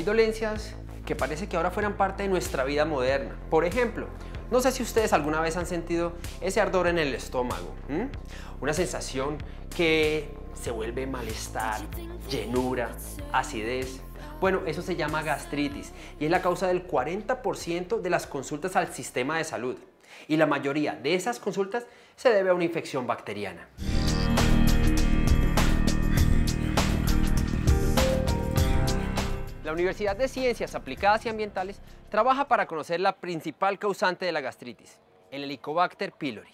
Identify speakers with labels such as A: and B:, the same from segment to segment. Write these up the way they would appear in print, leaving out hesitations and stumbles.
A: Hay dolencias que parece que ahora fueran parte de nuestra vida moderna. Por ejemplo, no sé si ustedes alguna vez han sentido ese ardor en el estómago, una sensación que se vuelve malestar, llenura, acidez. Bueno, eso se llama gastritis y es la causa del 40% de las consultas al sistema de salud. Y la mayoría de esas consultas se debe a una infección bacteriana. La Universidad de Ciencias Aplicadas y Ambientales trabaja para conocer la principal causante de la gastritis, el Helicobacter pylori.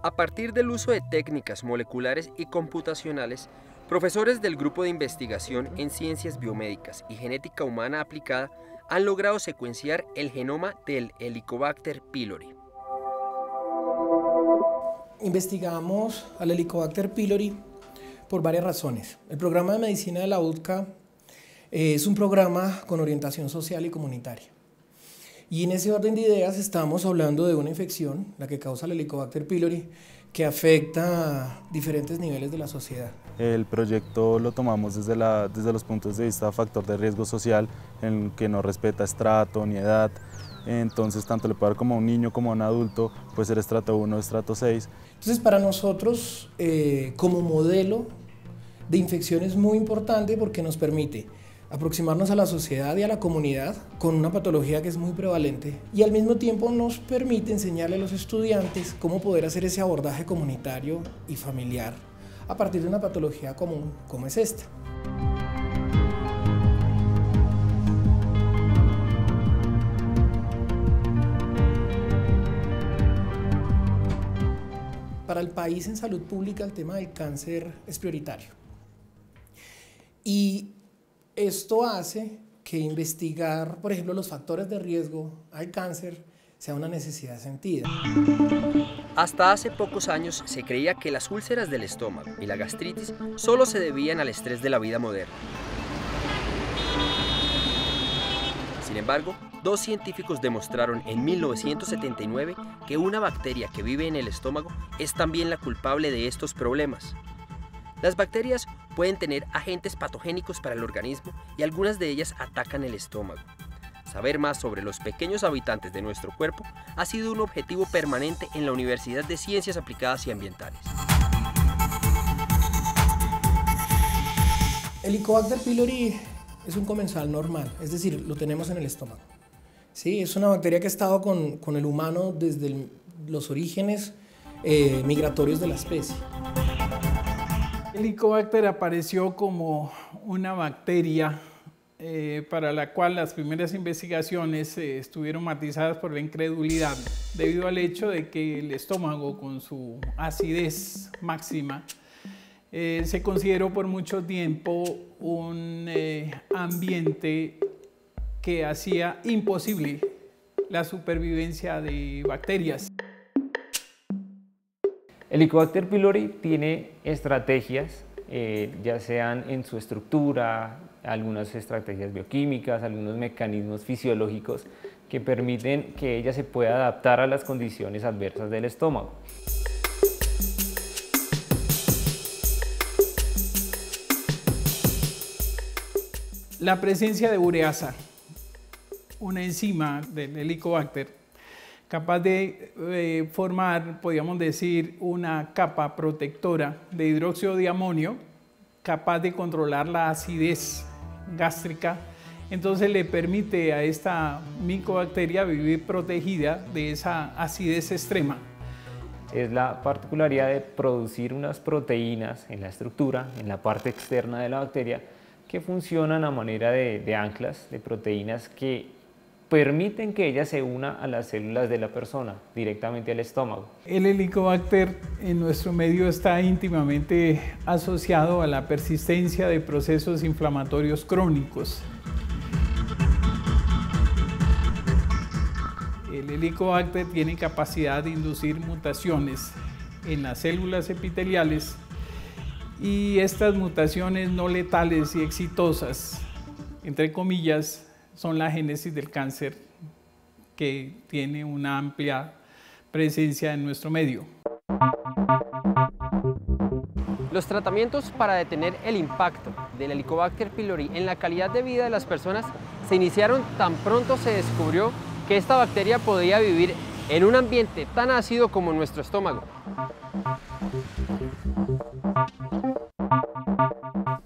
A: A partir del uso de técnicas moleculares y computacionales, profesores del Grupo de Investigación en Ciencias Biomédicas y Genética Humana Aplicada han logrado secuenciar el genoma del Helicobacter pylori.
B: Investigamos al Helicobacter pylori por varias razones. El programa de medicina de la UTCA es un programa con orientación social y comunitaria. Y en ese orden de ideas estamos hablando de una infección, la que causa el Helicobacter pylori, que afecta a diferentes niveles de la sociedad.
C: El proyecto lo tomamos desde los puntos de vista factor de riesgo social, en que no respeta estrato ni edad. Entonces, tanto le puede dar como a un niño como a un adulto, puede ser estrato 1 o estrato 6.
B: Entonces, para nosotros, como modelo de infección es muy importante porque nos permite aproximarnos a la sociedad y a la comunidad con una patología que es muy prevalente y al mismo tiempo nos permite enseñarle a los estudiantes cómo poder hacer ese abordaje comunitario y familiar a partir de una patología común como es esta. Para el país en salud pública el tema del cáncer es prioritario y esto hace que investigar, por ejemplo, los factores de riesgo al cáncer sea una necesidad sentida.
A: Hasta hace pocos años se creía que las úlceras del estómago y la gastritis solo se debían al estrés de la vida moderna. Sin embargo, dos científicos demostraron en 1979 que una bacteria que vive en el estómago es también la culpable de estos problemas. Las bacterias pueden tener agentes patogénicos para el organismo y algunas de ellas atacan el estómago. Saber más sobre los pequeños habitantes de nuestro cuerpo ha sido un objetivo permanente en la Universidad de Ciencias Aplicadas y Ambientales.
B: El Helicobacter pylori es un comensal normal, es decir, lo tenemos en el estómago. ¿Sí? Es una bacteria que ha estado con el humano desde los orígenes migratorios de la especie.
D: El Helicobacter apareció como una bacteria para la cual las primeras investigaciones estuvieron matizadas por la incredulidad, debido al hecho de que el estómago, con su acidez máxima, se consideró por mucho tiempo un ambiente que hacía imposible la supervivencia de bacterias.
E: El Helicobacter pylori tiene estrategias, ya sean en su estructura, algunas estrategias bioquímicas, algunos mecanismos fisiológicos que permiten que ella se pueda adaptar a las condiciones adversas del estómago.
D: La presencia de ureasa, una enzima del Helicobacter, capaz de formar, podríamos decir, una capa protectora de hidróxido de amonio, capaz de controlar la acidez gástrica, entonces le permite a esta micobacteria vivir protegida de esa acidez extrema.
E: Es la particularidad de producir unas proteínas en la estructura, en la parte externa de la bacteria, que funcionan a manera de anclas, de proteínas que permiten que ella se una a las células de la persona, directamente al estómago.
D: El Helicobacter en nuestro medio está íntimamente asociado a la persistencia de procesos inflamatorios crónicos. El Helicobacter tiene capacidad de inducir mutaciones en las células epiteliales y estas mutaciones no letales y exitosas, entre comillas, son la génesis del cáncer que tiene una amplia presencia en nuestro medio.
A: Los tratamientos para detener el impacto del Helicobacter pylori en la calidad de vida de las personas se iniciaron tan pronto se descubrió que esta bacteria podía vivir en un ambiente tan ácido como nuestro estómago.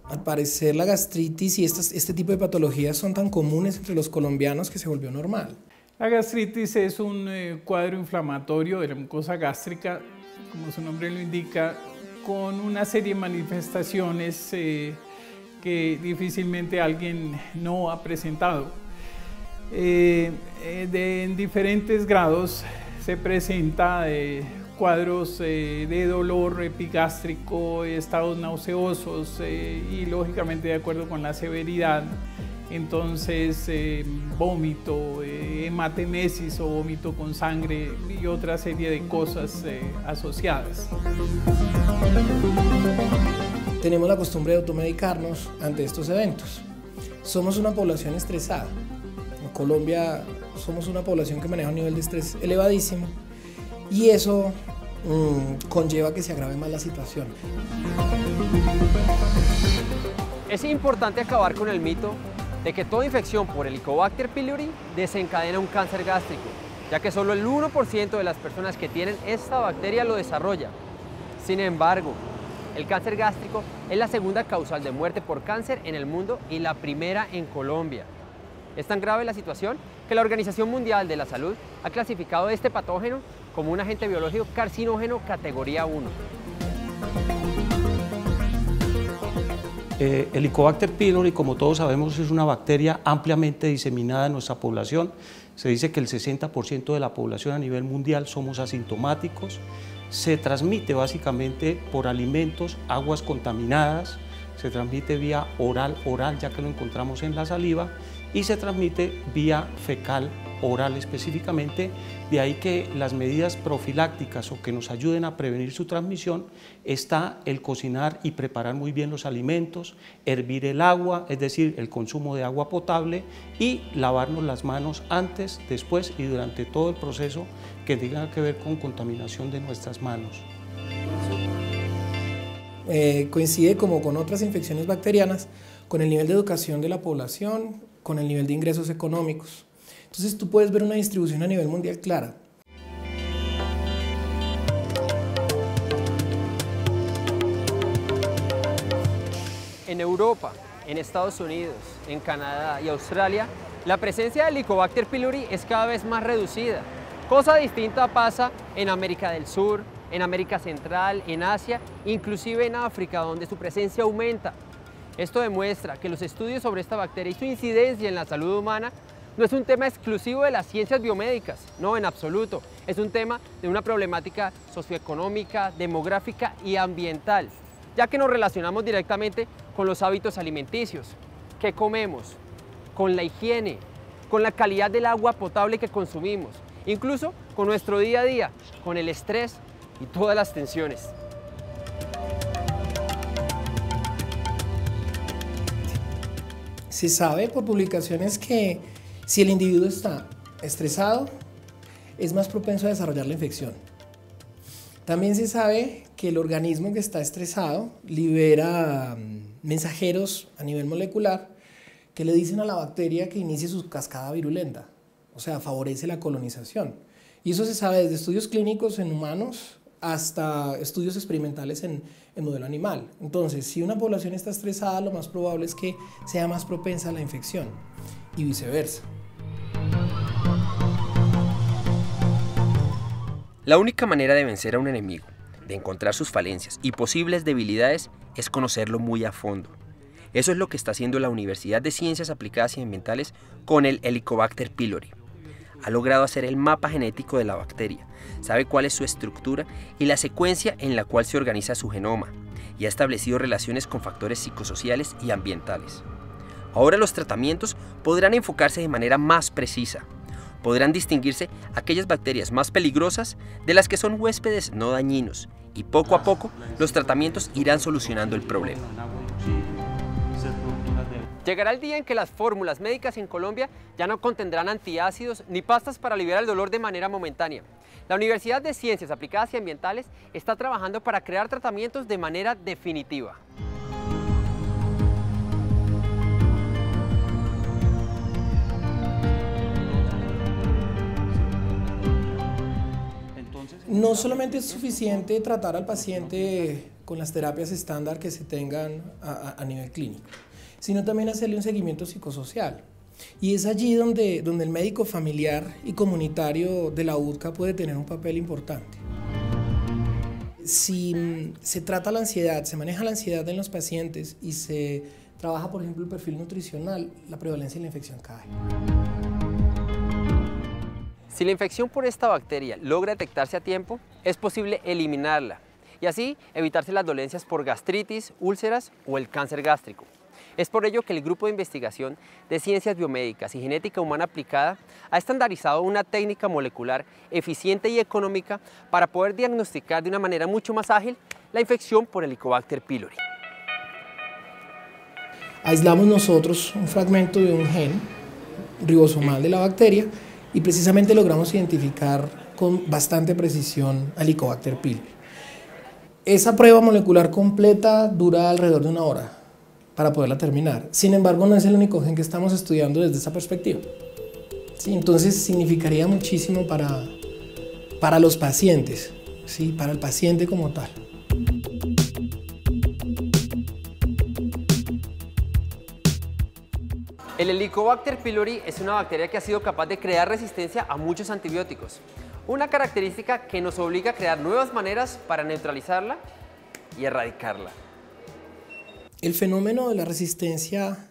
B: Al parecer la gastritis y este tipo de patologías son tan comunes entre los colombianos que se volvió normal.
D: La gastritis es un cuadro inflamatorio de la mucosa gástrica, como su nombre lo indica, con una serie de manifestaciones que difícilmente alguien no ha presentado. En diferentes grados se presenta cuadros de dolor epigástrico, estados nauseosos y lógicamente de acuerdo con la severidad, entonces vómito, hematemesis o vómito con sangre y otra serie de cosas asociadas.
B: Tenemos la costumbre de automedicarnos ante estos eventos. Somos una población estresada. En Colombia somos una población que maneja un nivel de estrés elevadísimo y eso conlleva que se agrave más la situación.
A: Es importante acabar con el mito de que toda infección por Helicobacter pylori desencadena un cáncer gástrico, ya que solo el 1% de las personas que tienen esta bacteria lo desarrolla. Sin embargo, el cáncer gástrico es la segunda causal de muerte por cáncer en el mundo y la primera en Colombia. Es tan grave la situación que la Organización Mundial de la Salud ha clasificado este patógeno como un agente biológico carcinógeno categoría 1.
F: Helicobacter pylori, como todos sabemos, es una bacteria ampliamente diseminada en nuestra población. Se dice que el 60% de la población a nivel mundial somos asintomáticos. Se transmite básicamente por alimentos, aguas contaminadas, se transmite vía oral, ya que lo encontramos en la saliva, y se transmite vía fecal oral específicamente, de ahí que las medidas profilácticas o que nos ayuden a prevenir su transmisión está el cocinar y preparar muy bien los alimentos, hervir el agua, es decir, el consumo de agua potable y lavarnos las manos antes, después y durante todo el proceso que tenga que ver con contaminación de nuestras manos.
B: Coincide como con otras infecciones bacterianas con el nivel de educación de la población, con el nivel de ingresos económicos. Entonces tú puedes ver una distribución a nivel mundial clara.
A: En Europa, en Estados Unidos, en Canadá y Australia, la presencia del Helicobacter pylori es cada vez más reducida. Cosa distinta pasa en América del Sur, en América Central, en Asia, inclusive en África, donde su presencia aumenta. Esto demuestra que los estudios sobre esta bacteria y su incidencia en la salud humana no es un tema exclusivo de las ciencias biomédicas, no, en absoluto. Es un tema de una problemática socioeconómica, demográfica y ambiental, ya que nos relacionamos directamente con los hábitos alimenticios, qué comemos, con la higiene, con la calidad del agua potable que consumimos, incluso con nuestro día a día, con el estrés y todas las tensiones.
B: Se sabe por publicaciones que si el individuo está estresado, es más propenso a desarrollar la infección. También se sabe que el organismo que está estresado libera mensajeros a nivel molecular que le dicen a la bacteria que inicie su cascada virulenta, o sea, favorece la colonización. Y eso se sabe desde estudios clínicos en humanos hasta estudios experimentales en modelo animal. Entonces, si una población está estresada, lo más probable es que sea más propensa a la infección y viceversa.
G: La única manera de vencer a un enemigo, de encontrar sus falencias y posibles debilidades, es conocerlo muy a fondo. Eso es lo que está haciendo la Universidad de Ciencias Aplicadas y Ambientales con el Helicobacter pylori. Ha logrado hacer el mapa genético de la bacteria, sabe cuál es su estructura y la secuencia en la cual se organiza su genoma, y ha establecido relaciones con factores psicosociales y ambientales. Ahora los tratamientos podrán enfocarse de manera más precisa. Podrán distinguirse aquellas bacterias más peligrosas de las que son huéspedes no dañinos, y poco a poco los tratamientos irán solucionando el problema.
A: Llegará el día en que las fórmulas médicas en Colombia ya no contendrán antiácidos ni pastas para aliviar el dolor de manera momentánea. La Universidad de Ciencias Aplicadas y Ambientales está trabajando para crear tratamientos de manera definitiva.
B: No solamente es suficiente tratar al paciente con las terapias estándar que se tengan a nivel clínico, sino también hacerle un seguimiento psicosocial. Y es allí donde el médico familiar y comunitario de la UDCA puede tener un papel importante. Si se trata la ansiedad, se maneja la ansiedad en los pacientes y se trabaja, por ejemplo, el perfil nutricional, la prevalencia de la infección cae.
A: Si la infección por esta bacteria logra detectarse a tiempo, es posible eliminarla y así evitarse las dolencias por gastritis, úlceras o el cáncer gástrico. Es por ello que el Grupo de Investigación de Ciencias Biomédicas y Genética Humana Aplicada ha estandarizado una técnica molecular eficiente y económica para poder diagnosticar de una manera mucho más ágil la infección por Helicobacter pylori.
B: Aislamos nosotros un fragmento de un gen ribosomal de la bacteria y precisamente logramos identificar con bastante precisión Helicobacter pylori. Esa prueba molecular completa dura alrededor de 1 hora para poderla terminar. Sin embargo, no es el único gen que estamos estudiando desde esa perspectiva. ¿Sí? Entonces significaría muchísimo para los pacientes, ¿sí? Para el paciente como tal.
A: El Helicobacter pylori es una bacteria que ha sido capaz de crear resistencia a muchos antibióticos, una característica que nos obliga a crear nuevas maneras para neutralizarla y erradicarla.
B: El fenómeno de la resistencia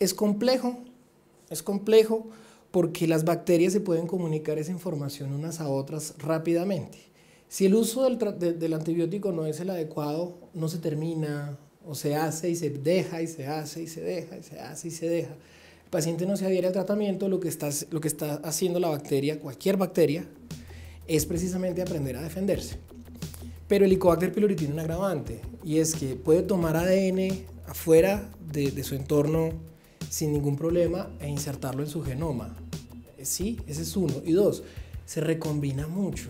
B: es complejo porque las bacterias se pueden comunicar esa información unas a otras rápidamente. Si el uso del antibiótico no es el adecuado, no se termina, o se hace y se deja, y se hace y se deja, y se hace y se deja. El paciente no se adhiere al tratamiento, lo que está haciendo la bacteria, cualquier bacteria, es precisamente aprender a defenderse. Pero el Helicobacter pylori tiene un agravante, y es que puede tomar ADN afuera de su entorno sin ningún problema e insertarlo en su genoma. Sí, ese es uno. Y dos, se recombina mucho,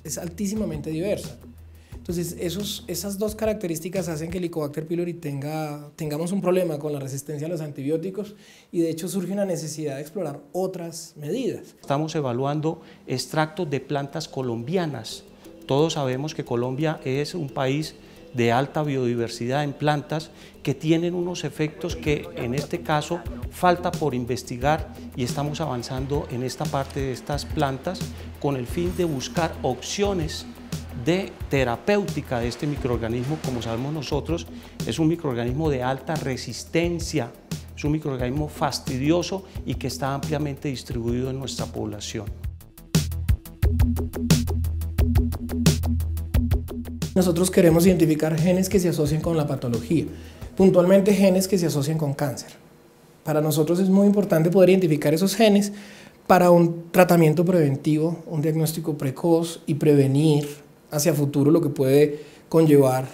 B: es altísimamente diversa. Entonces, esas dos características hacen que el Helicobacter pylori tengamos un problema con la resistencia a los antibióticos y de hecho surge una necesidad de explorar otras medidas.
F: Estamos evaluando extractos de plantas colombianas. Todos sabemos que Colombia es un país de alta biodiversidad en plantas que tienen unos efectos que en este caso falta por investigar y estamos avanzando en esta parte de estas plantas con el fin de buscar opciones de terapéutica de este microorganismo. Como sabemos nosotros, es un microorganismo de alta resistencia, es un microorganismo fastidioso y que está ampliamente distribuido en nuestra población.
B: Nosotros queremos identificar genes que se asocien con la patología, puntualmente genes que se asocian con cáncer. Para nosotros es muy importante poder identificar esos genes para un tratamiento preventivo, un diagnóstico precoz y prevenir hacia futuro lo que puede conllevar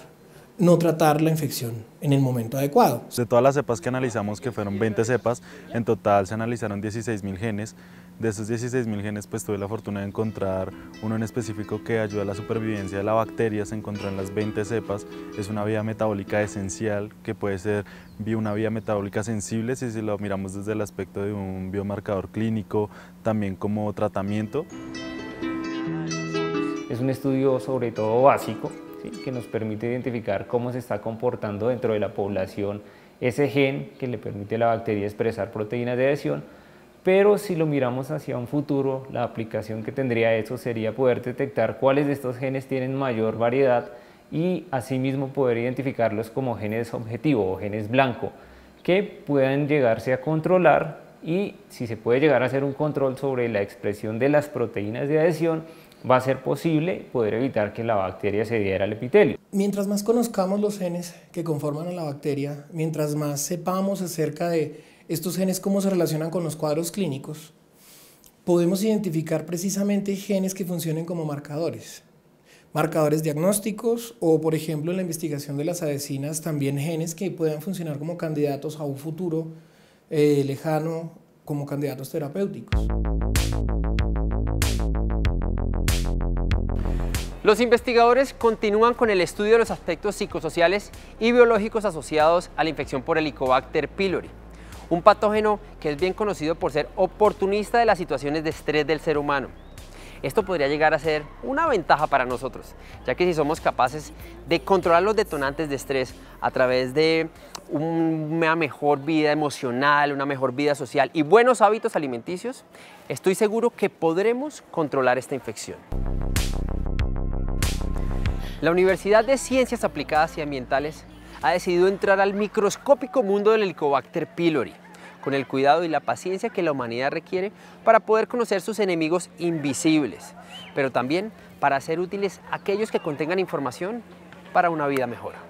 B: no tratar la infección en el momento adecuado.
C: De todas las cepas que analizamos, que fueron 20 cepas, en total se analizaron 16.000 genes. De esos 16.000 genes, pues tuve la fortuna de encontrar uno en específico que ayuda a la supervivencia de la bacteria. Se encontró en las 20 cepas. Es una vía metabólica esencial que puede ser una vía metabólica sensible si lo miramos desde el aspecto de un biomarcador clínico, también como tratamiento.
E: Es un estudio sobre todo básico, ¿sí?, que nos permite identificar cómo se está comportando dentro de la población ese gen que le permite a la bacteria expresar proteínas de adhesión, pero si lo miramos hacia un futuro, la aplicación que tendría eso sería poder detectar cuáles de estos genes tienen mayor variedad y asimismo poder identificarlos como genes objetivo o genes blanco, que puedan llegarse a controlar, y si se puede llegar a hacer un control sobre la expresión de las proteínas de adhesión, va a ser posible poder evitar que la bacteria se adhiera al epitelio.
B: Mientras más conozcamos los genes que conforman a la bacteria, mientras más sepamos acerca de estos genes, cómo se relacionan con los cuadros clínicos, podemos identificar precisamente genes que funcionen como marcadores. marcadores diagnósticos o, por ejemplo, en la investigación de las adhesinas, también genes que puedan funcionar como candidatos a un futuro lejano, como candidatos terapéuticos.
A: Los investigadores continúan con el estudio de los aspectos psicosociales y biológicos asociados a la infección por Helicobacter pylori, un patógeno que es bien conocido por ser oportunista de las situaciones de estrés del ser humano. Esto podría llegar a ser una ventaja para nosotros, ya que si somos capaces de controlar los detonantes de estrés a través de una mejor vida emocional, una mejor vida social y buenos hábitos alimenticios, estoy seguro que podremos controlar esta infección. La Universidad de Ciencias Aplicadas y Ambientales ha decidido entrar al microscópico mundo del Helicobacter pylori, con el cuidado y la paciencia que la humanidad requiere para poder conocer sus enemigos invisibles, pero también para hacer útiles aquellos que contengan información para una vida mejor.